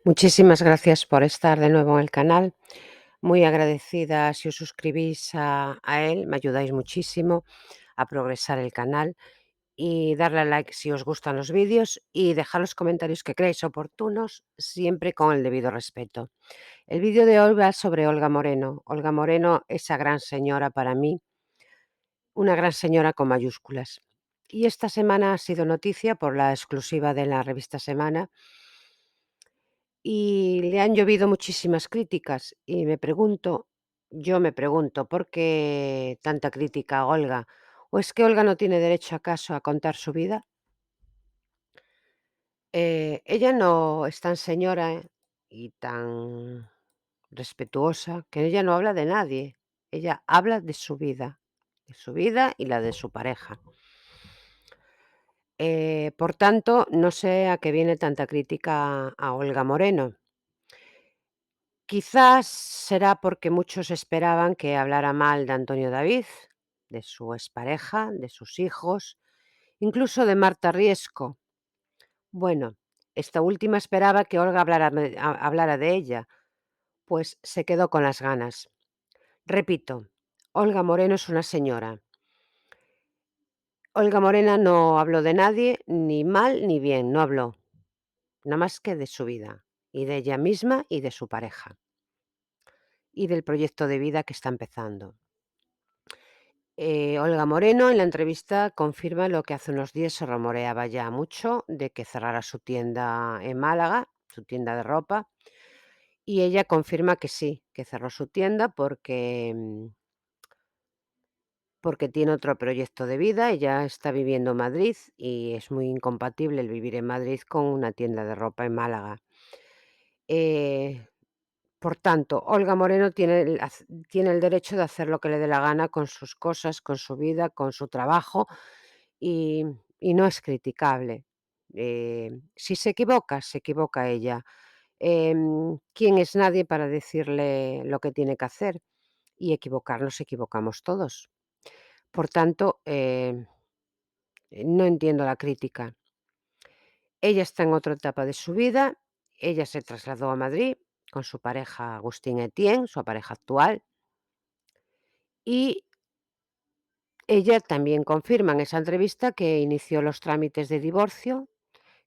Muchísimas gracias por estar de nuevo en el canal. Muy agradecida si os suscribís a él, me ayudáis muchísimo a progresar el canal y darle a like si os gustan los vídeos y dejar los comentarios que creáis oportunos, siempre con el debido respeto. El vídeo de hoy va sobre Olga Moreno. Olga Moreno, esa gran señora para mí, una gran señora con mayúsculas. Y esta semana ha sido noticia por la exclusiva de la revista Semana y le han llovido muchísimas críticas y yo me pregunto, ¿por qué tanta crítica a Olga? ¿O es que Olga no tiene derecho acaso a contar su vida? Ella no es tan señora y tan respetuosa que ella no habla de nadie. Ella habla de su vida y la de su pareja. Por tanto, no sé a qué viene tanta crítica a Olga Moreno. Quizás será porque muchos esperaban que hablara mal de Antonio David, de su expareja, de sus hijos, incluso de Marta Riesco. Bueno, esta última esperaba que Olga hablara de ella, pues se quedó con las ganas. Repito, Olga Moreno es una señora. Olga Morena no habló de nadie, ni mal ni bien, no habló, nada más que de su vida, y de ella misma y de su pareja, y del proyecto de vida que está empezando. Olga Moreno en la entrevista confirma lo que hace unos días se rumoreaba ya mucho, de que cerrara su tienda en Málaga, su tienda de ropa, y ella confirma que sí, que cerró su tienda porque tiene otro proyecto de vida. Ella está viviendo en Madrid y es muy incompatible el vivir en Madrid con una tienda de ropa en Málaga. Eh, por tanto, Olga Moreno tiene el derecho de hacer lo que le dé la gana con sus cosas, con su vida, con su trabajo y, y no es criticable. Si se equivoca ella. ¿Quién es nadie para decirle lo que tiene que hacer? Y equivocarnos, equivocamos todos. Por tanto, no entiendo la crítica. Ella está en otra etapa de su vida. Ella se trasladó a Madrid con su pareja Agustín Etienne, su pareja actual, y ella también confirma en esa entrevista que inició los trámites de divorcio,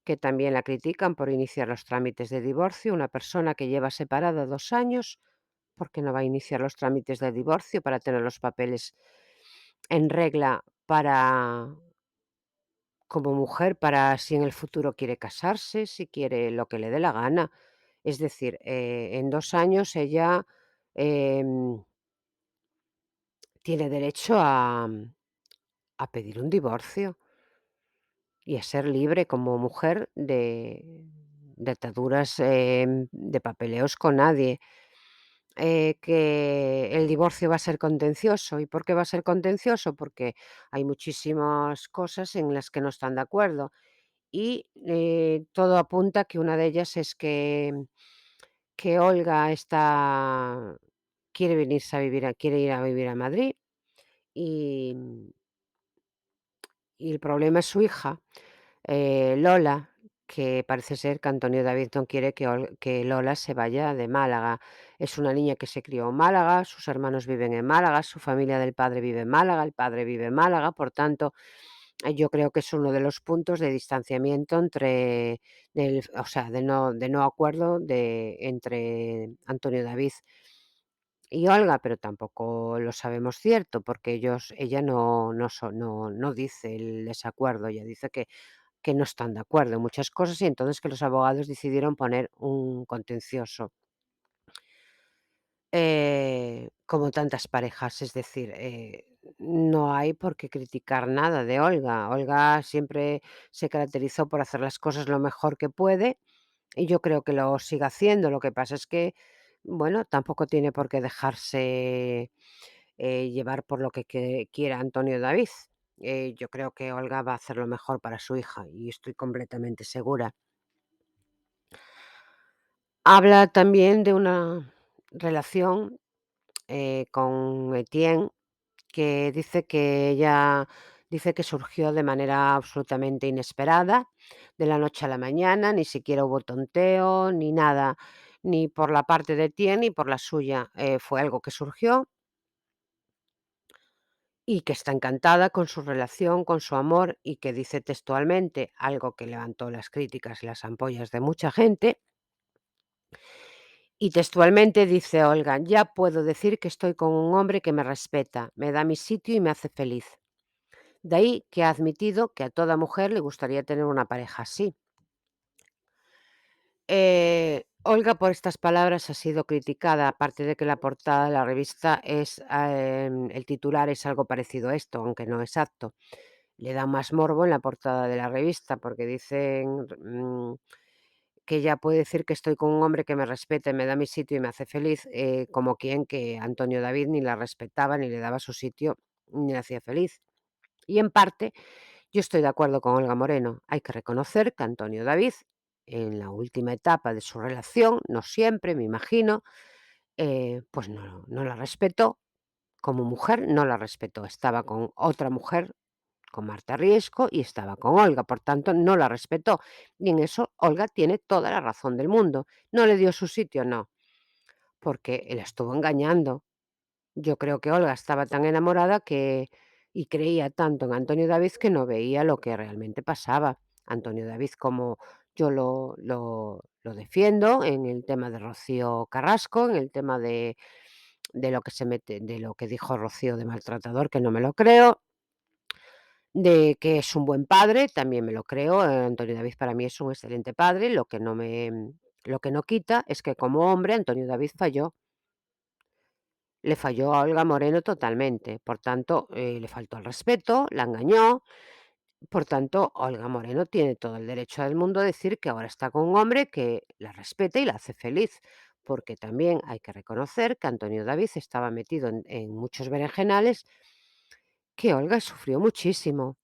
que también la critican por iniciar los trámites de divorcio. Una persona que lleva separada 2 años, ¿por qué no va a iniciar los trámites de divorcio para tener los papeles en regla para como mujer, para si en el futuro quiere casarse, si quiere lo que le dé la gana? Es decir, en 2 años ella, em, tiene derecho a pedir un divorcio y a ser libre como mujer de ataduras, de papeleos con nadie. Que el divorcio va a ser contencioso. ¿Y por qué va a ser contencioso? Porque hay muchísimas cosas en las que no están de acuerdo y, todo apunta que una de ellas es que Olga quiere ir a vivir a Madrid y y el problema es su hija, Lola, que parece ser que Antonio David no quiere que Lola se vaya de Málaga. Es una niña que se crió en Málaga, sus hermanos viven en Málaga, su familia del padre vive en Málaga, el padre vive en Málaga. Por tanto, yo creo que es uno de los puntos de distanciamiento o sea, de no acuerdo entre Antonio David y Olga, pero tampoco lo sabemos cierto, porque ella no dice el desacuerdo. Ella dice que no están de acuerdo en muchas cosas y entonces que los abogados decidieron poner un contencioso. Como tantas parejas, es decir, no hay por qué criticar nada de Olga. Olga siempre se caracterizó por hacer las cosas lo mejor que puede y yo creo que lo sigue haciendo. Lo que pasa es que, bueno, tampoco tiene por qué dejarse llevar por lo que quiera Antonio David. Yo creo que Olga va a hacer lo mejor para su hija y estoy completamente segura. Habla también de una relación, con Etienne, que dice que ella Dice que surgió de manera absolutamente inesperada, de la noche a la mañana, ni siquiera hubo tonteo ni nada, ni por la parte de Tien ni por la suya. Fue algo que surgió y que está encantada con su relación, con su amor y que dice textualmente, algo que levantó las críticas y las ampollas de mucha gente, y textualmente dice Olga: "Ya puedo decir que estoy con un hombre que me respeta, me da mi sitio y me hace feliz". De ahí que ha admitido que a toda mujer le gustaría tener una pareja así. Olga, por estas palabras, ha sido criticada, aparte de que la portada de la revista es, el titular es algo parecido a esto, aunque no exacto. Le da más morbo en la portada de la revista, porque dicen, que ella puede decir que estoy con un hombre que me respete, me da mi sitio y me hace feliz, como quien que Antonio David ni la respetaba, ni le daba su sitio, ni le hacía feliz. Y en parte, yo estoy de acuerdo con Olga Moreno. Hay que reconocer que Antonio David, en la última etapa de su relación, no siempre, me imagino, pues no la respetó. Como mujer no la respetó. Estaba con otra mujer, con Marta Riesco, y estaba con Olga, por tanto, no la respetó. Y en eso Olga tiene toda la razón del mundo. ¿No le dio su sitio? No, porque él estuvo engañando. Yo creo que Olga estaba tan enamorada que y creía tanto en Antonio David que no veía lo que realmente pasaba. Antonio David, como yo lo defiendo en el tema de Rocío Carrasco, en el tema de lo que se mete de lo que dijo Rocío de maltratador, que no me lo creo, de que es un buen padre, también me lo creo, Antonio David para mí es un excelente padre, lo que no quita es que como hombre Antonio David falló. Le falló a Olga Moreno totalmente, por tanto, le faltó al respeto, la engañó, por tanto, Olga Moreno tiene todo el derecho del mundo a decir que ahora está con un hombre que la respeta y la hace feliz, porque también hay que reconocer que Antonio David estaba metido en muchos berenjenales que Olga sufrió muchísimo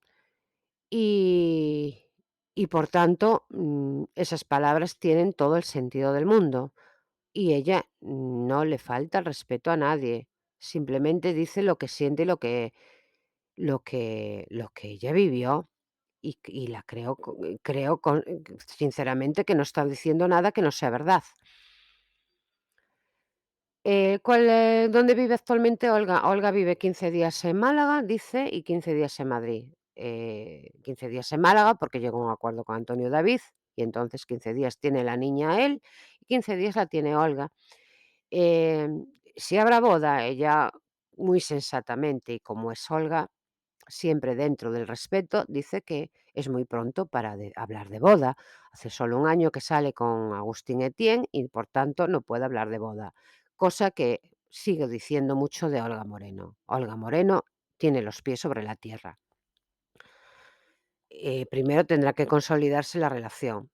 y y por tanto, esas palabras tienen todo el sentido del mundo. Y ella no le falta el respeto a nadie, simplemente dice lo que siente y lo que ella vivió, y la creo sinceramente que no está diciendo nada que no sea verdad. ¿Dónde vive actualmente Olga? Olga vive 15 días en Málaga, dice, y 15 días en Madrid. 15 días en Málaga, porque llegó a un acuerdo con Antonio David, y entonces 15 días tiene la niña él, y 15 días la tiene Olga. Si habrá boda, ella muy sensatamente, y como es Olga, siempre dentro del respeto, dice que es muy pronto para hablar de boda. Hace solo un año que sale con Agustín Etienne y por tanto no puede hablar de boda, cosa que sigo diciendo mucho de Olga Moreno. Olga Moreno tiene los pies sobre la tierra. Primero tendrá que consolidarse la relación.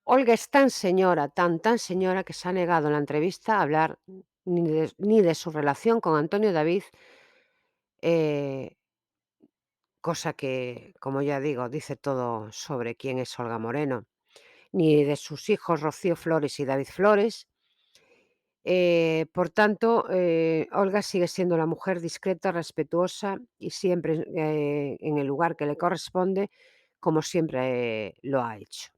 Olga es tan señora, tan señora, que se ha negado en la entrevista a hablar ni de su relación con Antonio David, eh, cosa que, como ya digo, dice todo sobre quién es Olga Moreno, ni de sus hijos Rocío Flores y David Flores. Por tanto, Olga sigue siendo la mujer discreta, respetuosa y siempre, en el lugar que le corresponde, como siempre lo ha hecho.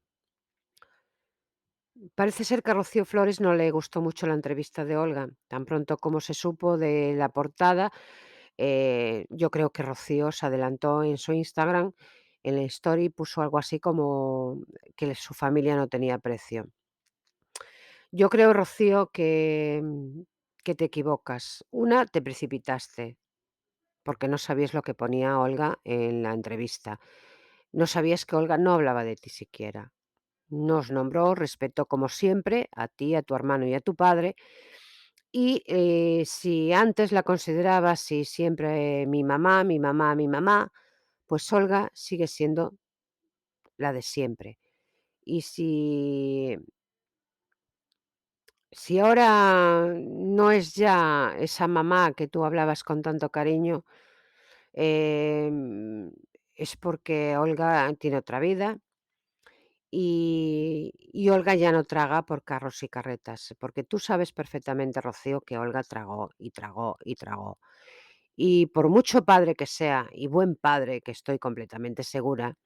Parece ser que a Rocío Flores no le gustó mucho la entrevista de Olga. Tan pronto como se supo de la portada, yo creo que Rocío se adelantó en su Instagram, en la story puso algo así como que su familia no tenía precio. Yo creo, Rocío, que te equivocas. Una, te precipitaste, porque no sabías lo que ponía Olga en la entrevista. No sabías que Olga no hablaba de ti siquiera. Nos nombró, respetó como siempre a ti, a tu hermano y a tu padre, y, si antes la considerabas y siempre mi mamá, mi mamá, mi mamá, pues Olga sigue siendo la de siempre. Y si ahora no es ya esa mamá que tú hablabas con tanto cariño, es porque Olga tiene otra vida. Y Olga ya no traga por carros y carretas, porque tú sabes perfectamente, Rocío, que Olga tragó, y tragó, y tragó. Y por mucho padre que sea, y buen padre, que estoy completamente segura,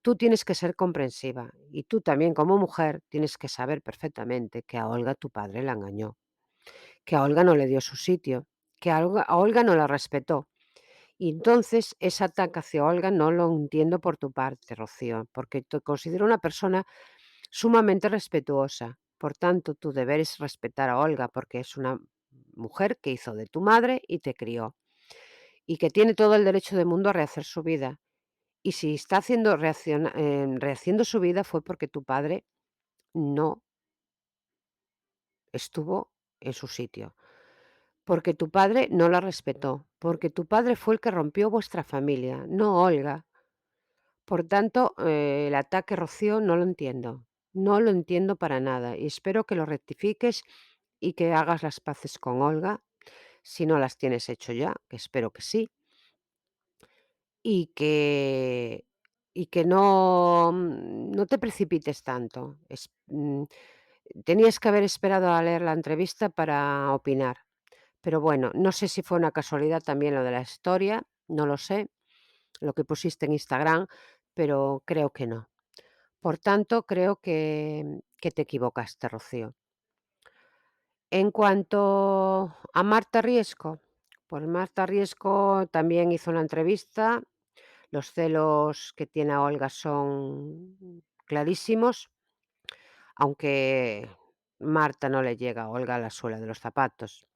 tú tienes que ser comprensiva. Y tú también, como mujer, tienes que saber perfectamente que a Olga tu padre la engañó, que a Olga no le dio su sitio, que a Olga no la respetó. Y entonces ese ataque hacia Olga no lo entiendo por tu parte, Rocío, porque te considero una persona sumamente respetuosa. Por tanto, tu deber es respetar a Olga, porque es una mujer que hizo de tu madre y te crió, y que tiene todo el derecho del mundo a rehacer su vida. Y si está rehaciendo su vida fue porque tu padre no estuvo en su sitio, porque tu padre no la respetó, porque tu padre fue el que rompió vuestra familia, no Olga. Por tanto, el ataque, Rocío, no lo entiendo. No lo entiendo para nada y espero que lo rectifiques y que hagas las paces con Olga, si no las tienes hecho ya, que espero que sí, y que no te precipites tanto. Tenías que haber esperado a leer la entrevista para opinar. Pero bueno, no sé si fue una casualidad también lo de la historia, no lo sé, lo que pusiste en Instagram, pero creo que no. Por tanto, creo que te equivocaste, Rocío. En cuanto a Marta Riesco, pues Marta Riesco también hizo una entrevista. Los celos que tiene a Olga son clarísimos, aunque Marta no le llega a Olga a la suela de los zapatos.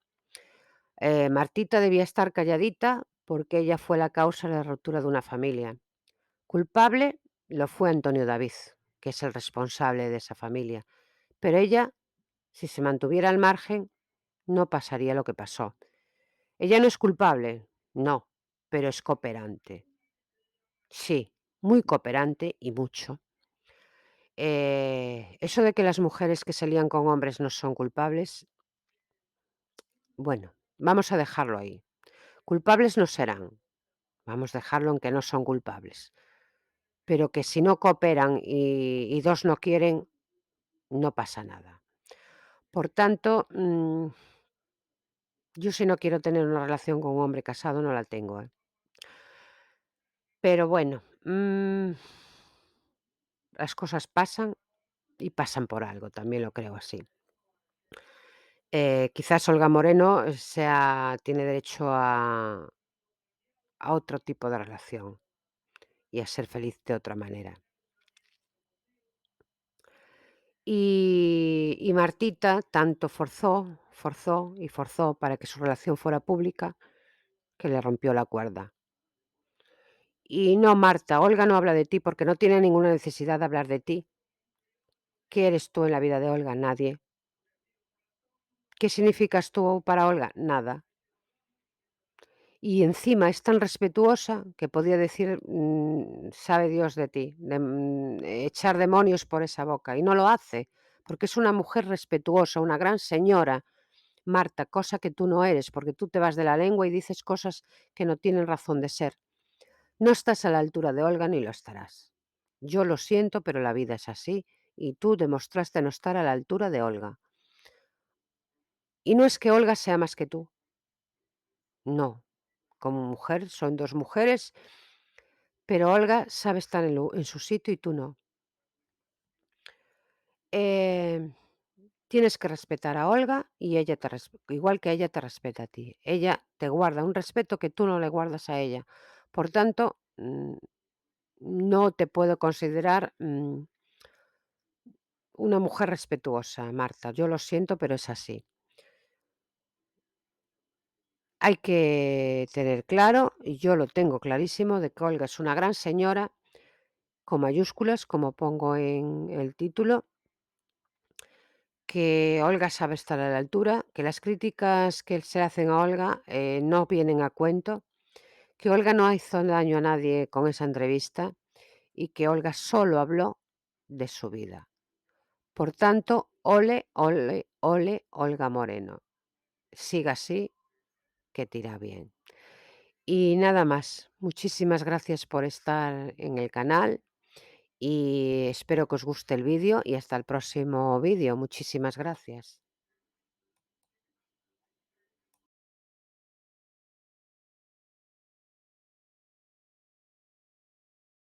Martita debía estar calladita porque ella fue la causa de la ruptura de una familia. Culpable lo fue Antonio David, que es el responsable de esa familia. Pero ella, si se mantuviera al margen, no pasaría lo que pasó. Ella no es culpable, no, pero es cooperante. Sí, muy cooperante y mucho. Eso de que las mujeres que se lían con hombres no son culpables, bueno, vamos a dejarlo ahí. Culpables no serán, vamos a dejarlo en que no son culpables. Pero que si no cooperan y dos no quieren, no pasa nada. Por tanto, yo si no quiero tener una relación con un hombre casado, no la tengo, ¿eh? Pero bueno, las cosas pasan y pasan por algo, también lo creo así. Quizás Olga Moreno tiene derecho a otro tipo de relación y a ser feliz de otra manera. Y Martita tanto forzó y forzó para que su relación fuera pública, que le rompió la cuerda. Y no, Marta, Olga no habla de ti porque no tiene ninguna necesidad de hablar de ti. ¿Qué eres tú en la vida de Olga? Nadie. ¿Qué significas tú para Olga? Nada. Y encima es tan respetuosa que podía decir, sabe Dios de ti, echar demonios por esa boca, y no lo hace, porque es una mujer respetuosa, una gran señora, Marta, cosa que tú no eres, porque tú te vas de la lengua y dices cosas que no tienen razón de ser. No estás a la altura de Olga ni lo estarás. Yo lo siento, pero la vida es así, y tú demostraste no estar a la altura de Olga. Y no es que Olga sea más que tú, no. Como mujer son 2 mujeres, pero Olga sabe estar en su sitio y tú no. Em, Tienes que respetar a Olga y ella igual que ella te respeta a ti. Ella te guarda un respeto que tú no le guardas a ella. Por tanto, no te puedo considerar, una mujer respetuosa, Marta. Yo lo siento, pero es así. Hay que tener claro, y yo lo tengo clarísimo, de que Olga es una gran señora, con mayúsculas, como pongo en el título, que Olga sabe estar a la altura, que las críticas que se hacen a Olga, no vienen a cuento, que Olga no hizo daño a nadie con esa entrevista y que Olga solo habló de su vida. Por tanto, ole, ole, ole Olga Moreno. Siga así, que tira bien. Y nada más. Muchísimas gracias por estar en el canal y espero que os guste el vídeo y hasta el próximo vídeo. Muchísimas gracias.